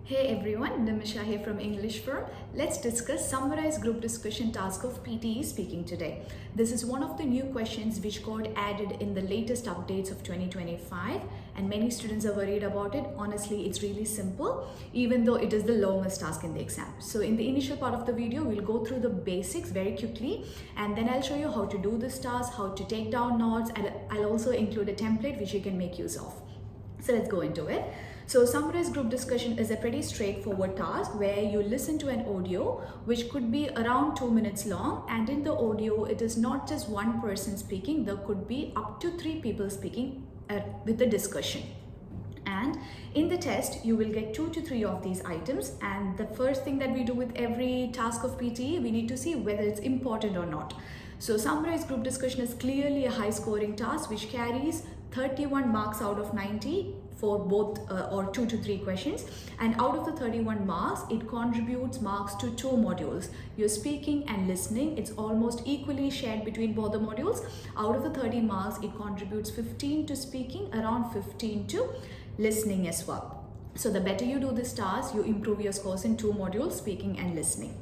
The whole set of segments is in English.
Hey everyone, Nimisha here from Englishfirm. Let's discuss Summarize Group Discussion task of PTE Speaking today. This is one of the new questions which got added in the latest updates of 2025 and many students are worried about it. Honestly, it's really simple even though it is the longest task in the exam. So in the initial part of the video, we'll go through the basics very quickly and then I'll show you how to do this task, how to take down notes, and I'll also include a template which you can make use of. So let's go into it. So Summarize Group Discussion is a pretty straightforward task where you listen to an audio which could be around 2 minutes long, and in the audio it is not just one person speaking, there could be up to 3 people speaking with the discussion. And in the test you will get 2 to 3 of these items, and the first thing that we do with every task of PTE, we need to see whether it's important or not. So Summarize Group Discussion is clearly a high scoring task which carries 31 marks out of 90 for both or 2 to 3 questions, and out of the 31 marks it contributes marks to 2 modules, your speaking and listening. It's almost equally shared between both the modules. Out of the 30 marks it contributes 15 to speaking, around 15 to listening as well. So the better you do this task, you improve your scores in 2 modules, speaking and listening.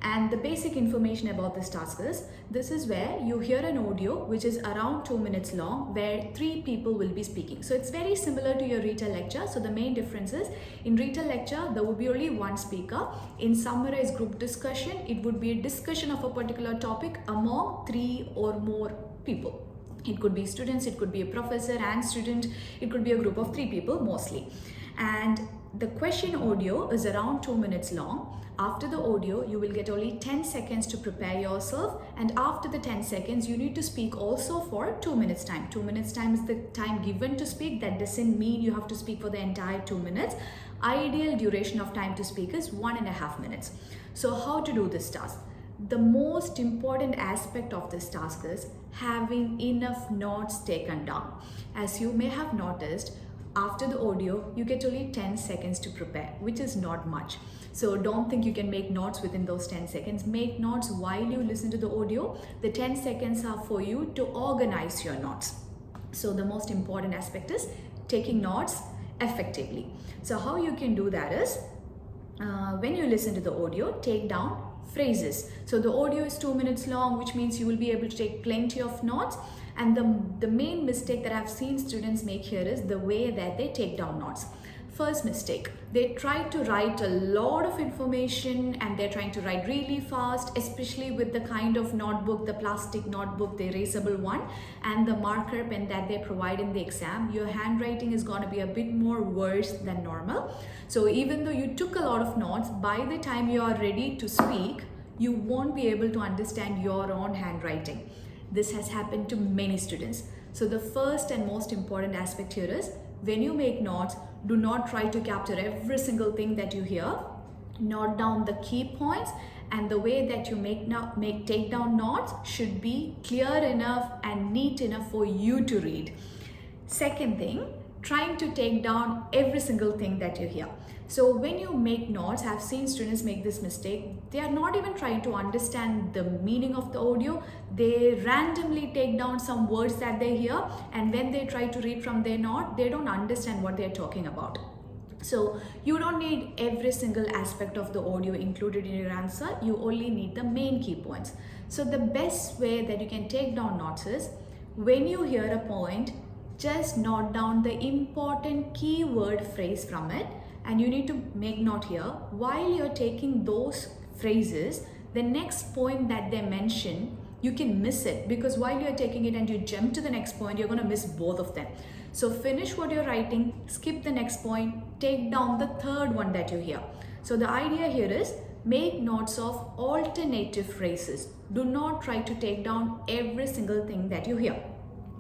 And the basic information about this task is, this is where you hear an audio which is around 2 minutes long where 3 people will be speaking. So it's very similar to your retail lecture. So the main difference is, in retail lecture there would be only one speaker. In Summarize Group Discussion, it would be a discussion of a particular topic among 3 or more people. It could be students, it could be a professor and student, it could be a group of 3 people mostly. And the question audio is around 2 minutes long. After the audio, you will get only 10 seconds to prepare yourself, and after the 10 seconds, you need to speak also for 2 minutes time. 2 minutes time is the time given to speak. That doesn't mean you have to speak for the entire 2 minutes. Ideal duration of time to speak is 1.5 minutes. So how to do this task? The most important aspect of this task is having enough notes taken down. As you may have noticed, after the audio, you get only 10 seconds to prepare, which is not much. So don't think you can make notes within those 10 seconds. Make notes while you listen to the audio. The 10 seconds are for you to organize your notes. So the most important aspect is taking notes effectively. So how you can do that is, when you listen to the audio, take down phrases. So the audio is 2 minutes long, which means you will be able to take plenty of notes. And the main mistake that I've seen students make here is the way that they take down notes. First mistake, they try to write a lot of information and they're trying to write really fast, especially with the kind of notebook, the plastic notebook, the erasable one, and the marker pen that they provide in the exam. Your handwriting is going to be a bit more worse than normal. So even though you took a lot of notes, by the time you are ready to speak, you won't be able to understand your own handwriting. This has happened to many students. So the first and most important aspect here is, when you make notes, do not try to capture every single thing that you hear. Note down the key points, and the way that you take down notes should be clear enough and neat enough for you to read. Second thing, trying to take down every single thing that you hear. So when you make notes, I've seen students make this mistake. They are not even trying to understand the meaning of the audio. They randomly take down some words that they hear, and when they try to read from their note, they don't understand what they're talking about. So you don't need every single aspect of the audio included in your answer. You only need the main key points. So the best way that you can take down notes is, when you hear a point, just note down the important keyword phrase from it, and you need to make note here. While you're taking those phrases, the next point that they mention, you can miss it, because while you're taking it and you jump to the next point, you're going to miss both of them. So finish what you're writing, skip the next point, take down the third one that you hear. So the idea here is, make notes of alternative phrases. Do not try to take down every single thing that you hear.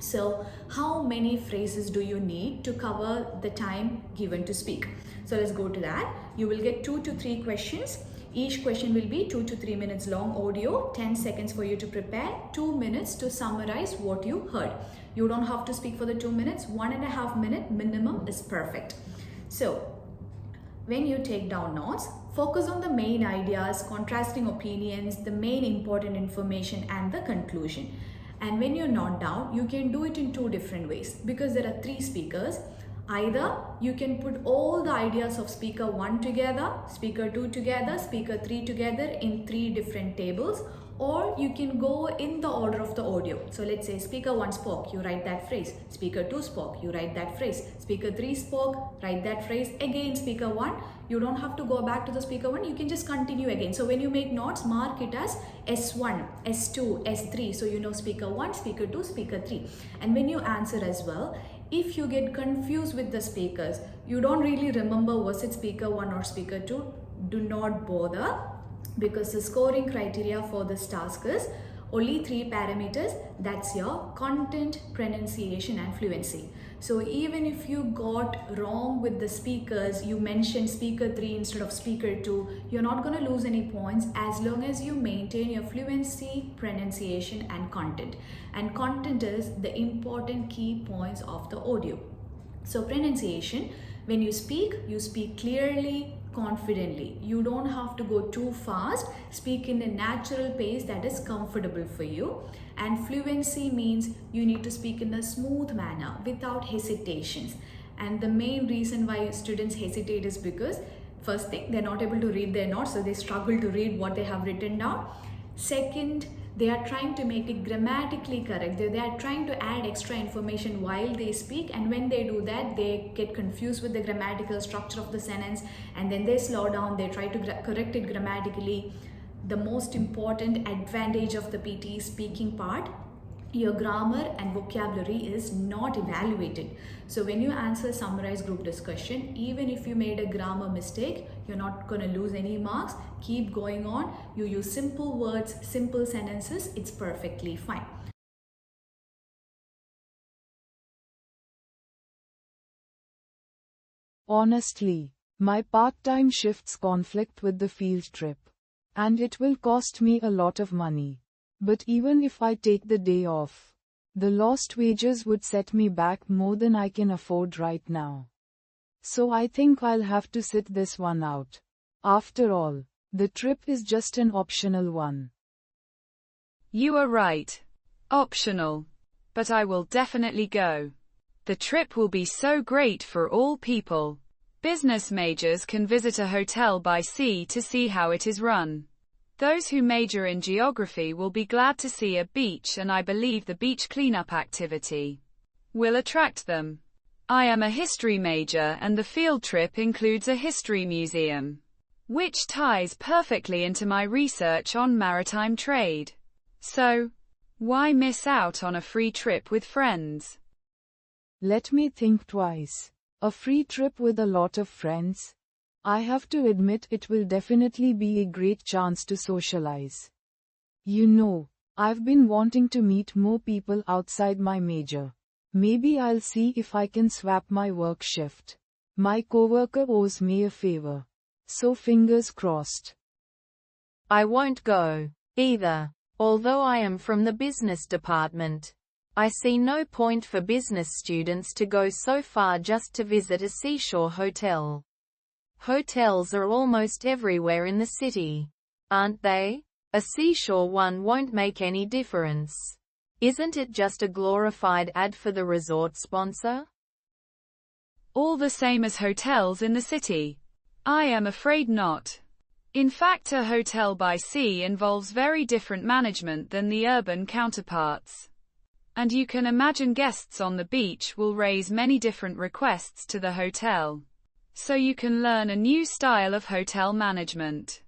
So how many phrases do you need to cover the time given to speak? So let's go to that. You will get 2 to 3 questions. Each question will be 2 to 3 minutes long audio, 10 seconds for you to prepare, 2 minutes to summarize what you heard. You don't have to speak for the 2 minutes, 1.5 minute minimum is perfect. So when you take down notes, focus on the main ideas, contrasting opinions, the main important information and the conclusion. And when you note down, you can do it in 2 different ways, because there are 3 speakers. Either you can put all the ideas of speaker 1 together, speaker 2 together, speaker 3 together in 3 different tables, or you can go in the order of the audio. So let's say speaker 1 spoke, you write that phrase. Speaker 2 spoke, you write that phrase. Speaker 3 spoke, write that phrase. Again, speaker 1, you don't have to go back to the speaker 1, you can just continue again. So when you make notes, mark it as S1, S2, S3. So you know speaker 1, speaker 2, speaker 3. And when you answer as well, if you get confused with the speakers, you don't really remember was it speaker 1 or speaker 2, do not bother, because the scoring criteria for this task is only 3 parameters. That's your content, pronunciation and fluency. So even if you got wrong with the speakers, you mentioned speaker 3 instead of speaker 2, you're not going to lose any points as long as you maintain your fluency, pronunciation and content. And content is the important key points of the audio. So pronunciation, when you speak clearly, confidently. You don't have to go too fast. Speak in a natural pace that is comfortable for you. And fluency means you need to speak in a smooth manner without hesitations. And the main reason why students hesitate is because first thing, they're not able to read their notes, so they struggle to read what they have written down. Second, they are trying to make it grammatically correct. They are trying to add extra information while they speak, and when they do that, they get confused with the grammatical structure of the sentence, and then they slow down, they try to correct it grammatically. The most important advantage of the PTE speaking part, your grammar and vocabulary is not evaluated. So when you answer summarize group discussion, even if you made a grammar mistake, you're not going to lose any marks. Keep going on. You use simple words, simple sentences. It's perfectly fine. Honestly, my part-time shifts conflict with the field trip, and it will cost me a lot of money. But even if I take the day off, the lost wages would set me back more than I can afford right now. So I think I'll have to sit this one out. After all, the trip is just an optional one. You are right. Optional. But I will definitely go. The trip will be so great for all people. Business majors can visit a hotel by sea to see how it is run. Those who major in geography will be glad to see a beach, and I believe the beach cleanup activity will attract them. I am a history major, and the field trip includes a history museum, which ties perfectly into my research on maritime trade. So, why miss out on a free trip with friends? Let me think twice. A free trip with a lot of friends? I have to admit it will definitely be a great chance to socialize. You know, I've been wanting to meet more people outside my major. Maybe I'll see if I can swap my work shift. My coworker owes me a favor. So fingers crossed. I won't go, either. Although I am from the business department, I see no point for business students to go so far just to visit a seashore hotel. Hotels are almost everywhere in the city, aren't they? A seashore one won't make any difference. Isn't it just a glorified ad for the resort sponsor? All the same as hotels in the city? I am afraid not. In fact, a hotel by sea involves very different management than the urban counterparts. And you can imagine guests on the beach will raise many different requests to the hotel. So you can learn a new style of hotel management.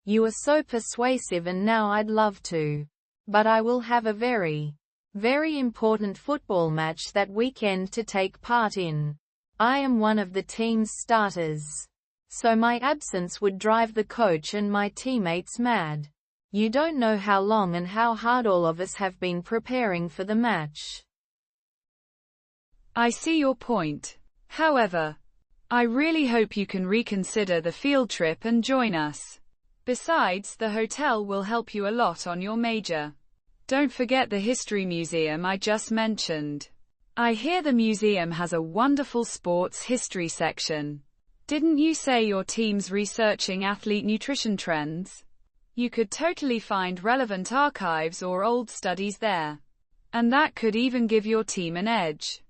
You are so persuasive, and now I'd love to. But I will have a very, very important football match that weekend to take part in. I am one of the team's starters. So my absence would drive the coach and my teammates mad. You don't know how long and how hard all of us have been preparing for the match. I see your point. However, I really hope you can reconsider the field trip and join us. Besides, the hotel will help you a lot on your major. Don't forget the history museum I just mentioned. I hear the museum has a wonderful sports history section. Didn't you say your team's researching athlete nutrition trends? You could totally find relevant archives or old studies there. And that could even give your team an edge.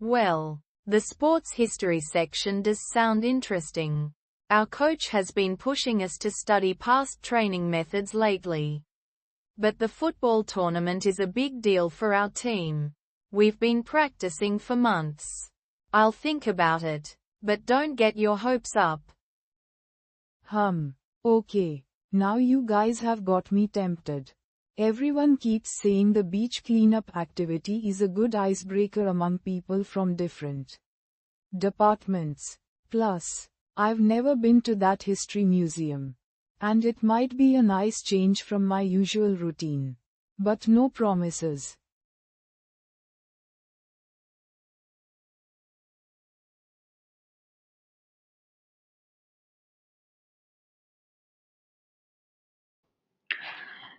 Well, The sports history section does sound interesting. Our coach has been pushing us to study past training methods lately. But the football tournament is a big deal for our team. We've been practicing for months. I'll think about it. But don't get your hopes up. Okay. Now you guys have got me tempted. Everyone keeps saying the beach cleanup activity is a good icebreaker among people from different departments. Plus, I've never been to that history museum. And it might be a nice change from my usual routine. But no promises.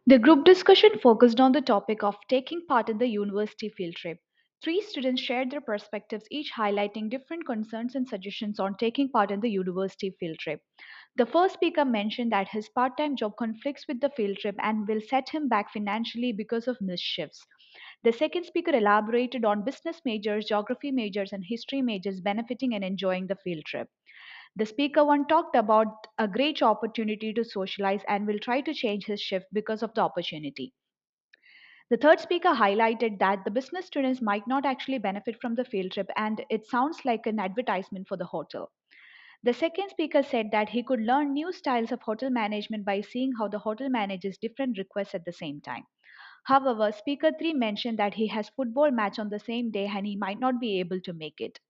The group discussion focused on the topic of taking part in the university field trip. Three students shared their perspectives, each highlighting different concerns and suggestions on taking part in the university field trip. The first speaker mentioned that his part time job conflicts with the field trip and will set him back financially because of missed shifts. The second speaker elaborated on business majors, geography majors, and history majors benefiting and enjoying the field trip. The speaker one talked about a great opportunity to socialize and will try to change his shift because of the opportunity. The third speaker highlighted that the business students might not actually benefit from the field trip and it sounds like an advertisement for the hotel. The second speaker said that he could learn new styles of hotel management by seeing how the hotel manages different requests at the same time. However, speaker 3 mentioned that he has football match on the same day and he might not be able to make it.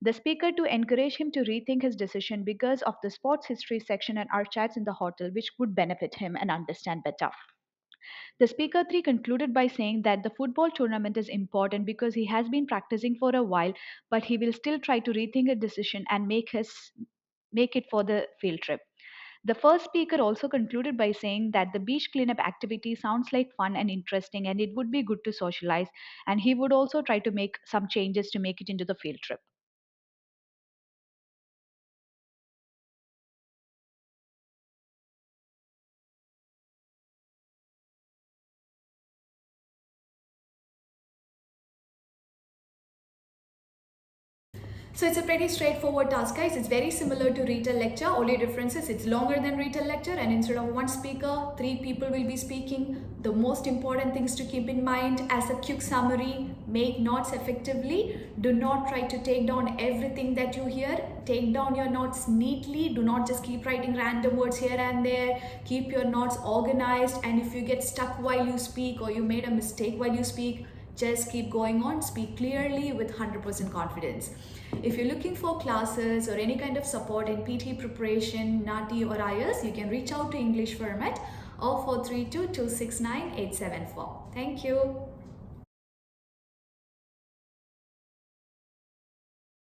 The speaker to encourage him to rethink his decision because of the sports history section and our chats in the hotel, which would benefit him and understand better. The speaker 3 concluded by saying that the football tournament is important because he has been practicing for a while, but he will still try to rethink a decision and make it for the field trip. The first speaker also concluded by saying that the beach cleanup activity sounds like fun and interesting and it would be good to socialize and he would also try to make some changes to make it into the field trip. So it's a pretty straightforward task, guys. It's very similar to retail lecture. Only difference is it's longer than retail lecture and instead of one speaker, three people will be speaking. The most important things to keep in mind as a quick summary, make notes effectively. Do not try to take down everything that you hear. Take down your notes neatly. Do not just keep writing random words here and there. Keep your notes organized, and if you get stuck while you speak or you made a mistake while you speak, just keep going on, speak clearly with 100% confidence. If you're looking for classes or any kind of support in PTE preparation, NATI or IELTS, you can reach out to Englishfirm at 0432 269 874. Thank you.